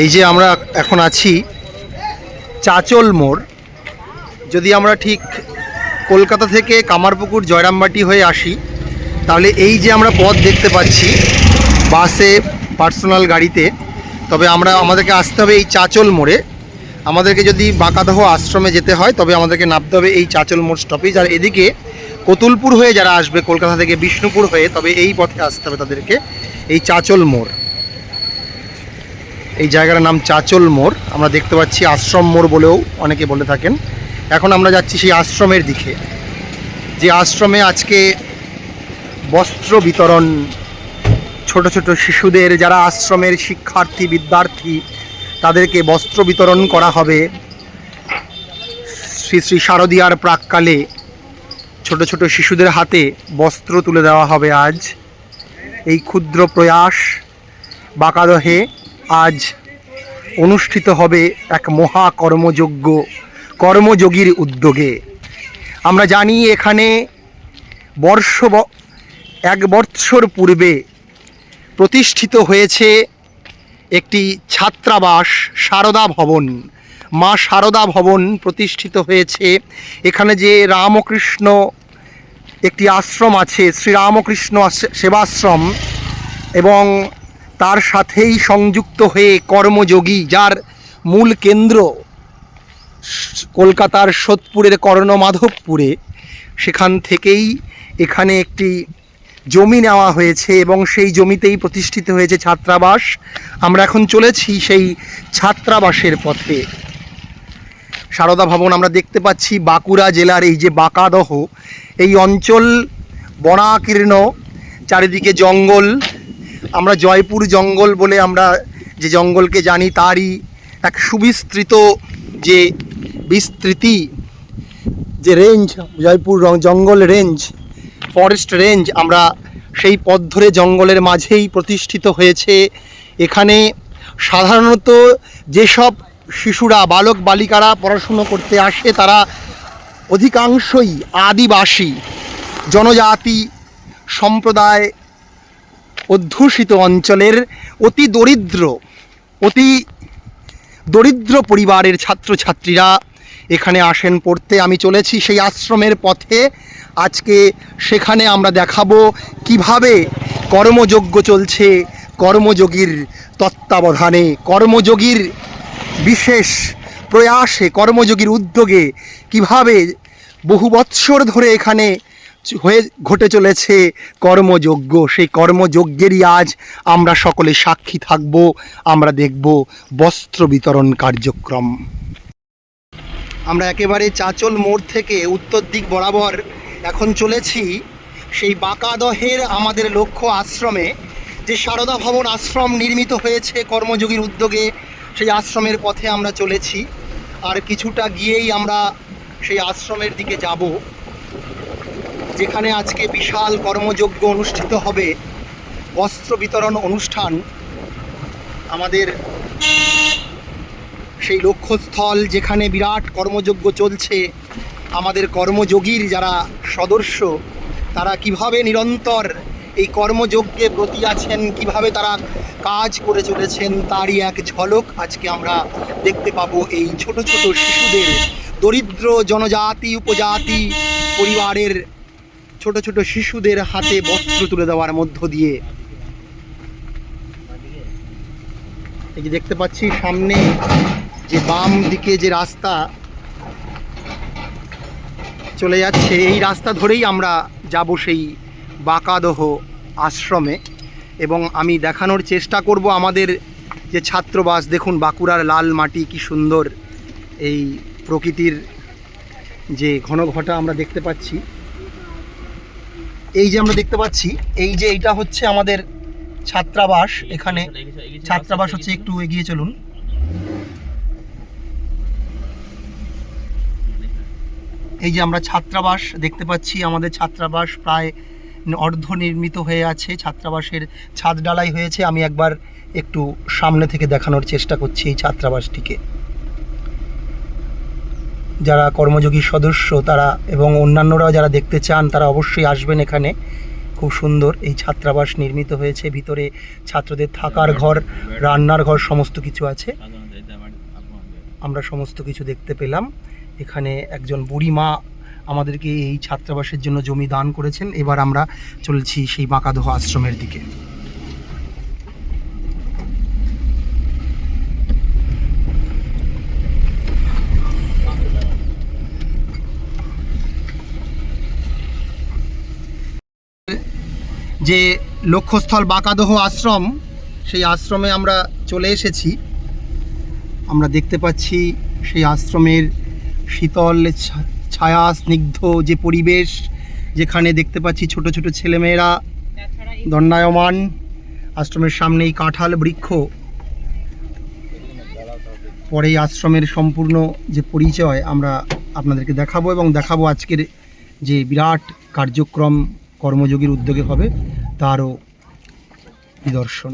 এই যে আমরা এখন আছি চাচল মোড়। যদি আমরা ঠিক কলকাতা থেকে কামারপুকুর জয়রামবাটি হয়ে আসি তাহলে এই যে আমরা পথ দেখতে পাচ্ছি বাসে পার্সোনাল গাড়িতে, তবে আমাদেরকে আসতে হবে এই চাচল মোড়ে। আমাদেরকে যদি বাঁকাদহ আশ্রমে যেতে হয় তবে আমাদেরকে নামতে হবে এই চাচল মোড় স্টপেজ। আর এদিকে কতুলপুর হয়ে যারা আসবে কলকাতা থেকে বিষ্ণুপুর হয়ে, তবে এই পথে আসতে হবে তাদেরকে এই চাচল মোড়। এই জায়গাটার নাম চাচল মোড়। আমরা দেখতে পাচ্ছি আশ্রম মোড় বলেও অনেকে বলে থাকেন। এখন আমরা যাচ্ছি সেই আশ্রমের দিকে, যে আশ্রমে আজকে বস্ত্র বিতরণ, ছোট ছোট শিশুদের যারা আশ্রমের শিক্ষার্থী বিদ্যার্থী তাদেরকে বস্ত্র বিতরণ করা হবে। শ্রী শ্রী শারদীয়ার প্রাককালে ছোট ছোট শিশুদের হাতে বস্ত্র তুলে দেওয়া হবে। আজ এই ক্ষুদ্র প্রয়াস বাঁকাদহে আজ অনুষ্ঠিত হবে এক মহা কর্মযোগীর উদ্যোগে। আমরা জানি এখানে এক বৎসর পূর্বে প্রতিষ্ঠিত হয়েছে একটি ছাত্রাবাস সারদা ভবন। মা সারদা ভবন প্রতিষ্ঠিত হয়েছে। এখানে যে রামকৃষ্ণ একটি আশ্রম আছে, শ্রীরামকৃষ্ণ সেবাশ্রম, এবং তার সাথেই সংযুক্ত হয়ে কর্মযোগী, যার মূল কেন্দ্র কলকাতার সোদপুরের কর্ণমাধবপুরে, সেখান থেকেই এখানে একটি জমি নেওয়া হয়েছে এবং সেই জমিতেই প্রতিষ্ঠিত হয়েছে ছাত্রাবাস। আমরা এখন চলেছি সেই ছাত্রাবাসের পথে। সারদা ভবন আমরা দেখতে পাচ্ছি বাঁকুড়া জেলার এই যে বাঁকাদহ, এই অঞ্চল বনাকীর্ণ, চারিদিকে জঙ্গল। আমরা জয়পুর জঙ্গল বলে আমরা যে জঙ্গলকে জানি তারই এক সুবিস্তৃত যে বিস্তৃতি, যে রেঞ্জ, জয়পুর জঙ্গল রেঞ্জ, ফরেস্ট রেঞ্জ, আমরা সেই পথ ধরে জঙ্গলের মাঝেই প্রতিষ্ঠিত হয়েছে। এখানে সাধারণত যেসব শিশুরা, বালক বালিকারা পড়াশুনো করতে আসে তারা অধিকাংশই আদিবাসী জনজাতি সম্প্রদায় অধ্যুষিত অঞ্চলের অতি দরিদ্র পরিবারের ছাত্রছাত্রীরা এখানে আসেন পড়তে। আমি চলেছি সেই আশ্রমের পথে। আজকে সেখানে আমরা দেখাবো কিভাবে কর্মযজ্ঞ চলছে, কর্মযোগীর তত্ত্বাবধানে, কর্মযোগীর বিশেষ প্রয়াসে, কর্মযোগীর উদ্যোগে কিভাবে বহু বৎসর ধরে এখানে ঘটে চলেছে কর্মযজ্ঞ। সেই কর্মযজ্ঞেরই আজ আমরা সকলে সাক্ষী থাকব। আমরা দেখব বস্ত্র বিতরণ কার্যক্রম। আমরা একেবারে চাচল মোড় থেকে উত্তর দিক বরাবর এখন চলেছি সেই বাঁকাদহের আমাদের লক্ষ্য আশ্রমে, যে সারদা ভবন আশ্রম নির্মিত হয়েছে কর্মযোগীর উদ্যোগে। সেই আশ্রমের পথে আমরা চলেছি। আর কিছুটা গিয়েই আমরা সেই আশ্রমের দিকে যাব, যেখানে আজকে বিশাল কর্মযজ্ঞ অনুষ্ঠিত হবে, বস্ত্র বিতরণ অনুষ্ঠান। আমাদের সেই লক্ষ্যস্থল যেখানে বিরাট কর্মযজ্ঞ চলছে, আমাদের কর্মযোগীর যারা সদস্য তারা কিভাবে নিরন্তর এই কর্মযজ্ঞে ব্রতী আছেন, কিভাবে তারা কাজ করে চলেছেন, তারই এক ঝলক আজকে আমরা দেখতে পাবো এই ছোট ছোট শিশুদের, দরিদ্র জনজাতি উপজাতি পরিবারের ছোট ছোট শিশুদের হাতে বস্ত্র তুলে দেওয়ার মধ্য দিয়ে। এই যে দেখতে পাচ্ছি সামনে যে বাম দিকে যে রাস্তা চলে যাচ্ছে, এই রাস্তা ধরেই আমরা যাব সেই বাঁকাদহ আশ্রমে। এবং আমি দেখানোর চেষ্টা করব আমাদের যে ছাত্রবাস। দেখুন বাঁকুড়ার লাল মাটি, কি সুন্দর এই প্রকৃতির যে ঘনঘটা আমরা দেখতে পাচ্ছি। এই যে আমরা দেখতে পাচ্ছি এই যে এইটা হচ্ছে আমাদের ছাত্রাবাস। এখানে ছাত্রাবাস হচ্ছে, একটু এগিয়ে চলুন। এই যে আমরা ছাত্রাবাস দেখতে পাচ্ছি, আমাদের ছাত্রাবাস প্রায় অর্ধনির্মিত হয়ে আছে। ছাত্রাবাসের ছাদ ঢালাই হয়েছে। আমি একবার একটু সামনে থেকে দেখানোর চেষ্টা করছি এই ছাত্রাবাসটিকে। যারা কর্মযোগী সদস্য তারা এবং অন্যান্যরাও যারা দেখতে চান তারা অবশ্যই আসবেন এখানে। খুব সুন্দর এই ছাত্রাবাস নির্মিত হয়েছে। ভিতরে ছাত্রদের থাকার ঘর, রান্নার ঘর সমস্ত কিছু আছে। আমরা সমস্ত কিছু দেখতে পেলাম। এখানে একজন বুড়ি মা আমাদেরকে এই ছাত্রাবাসের জন্য জমি দান করেছেন। এবার আমরা চলছি সেই বাঁকাদহ আশ্রমের দিকে। যে লক্ষ্যস্থল বাঁকাদহ আশ্রম, সেই আশ্রমে আমরা চলে এসেছি। আমরা দেখতে পাচ্ছি সেই আশ্রমের শীতল ছায়া স্নিগ্ধ যে পরিবেশ, যেখানে দেখতে পাচ্ছি ছোট ছোট ছেলেমেয়েরা দণ্ডায়মান। আশ্রমের সামনেই কাঁঠাল বৃক্ষ। পরে এই আশ্রমের সম্পূর্ণ যে পরিচয় আমরা আপনাদেরকে দেখাবো, এবং দেখাবো আজকের যে বিরাট কার্যক্রম কর্মযোগীর উদ্যোগে হবে তারও নিদর্শন।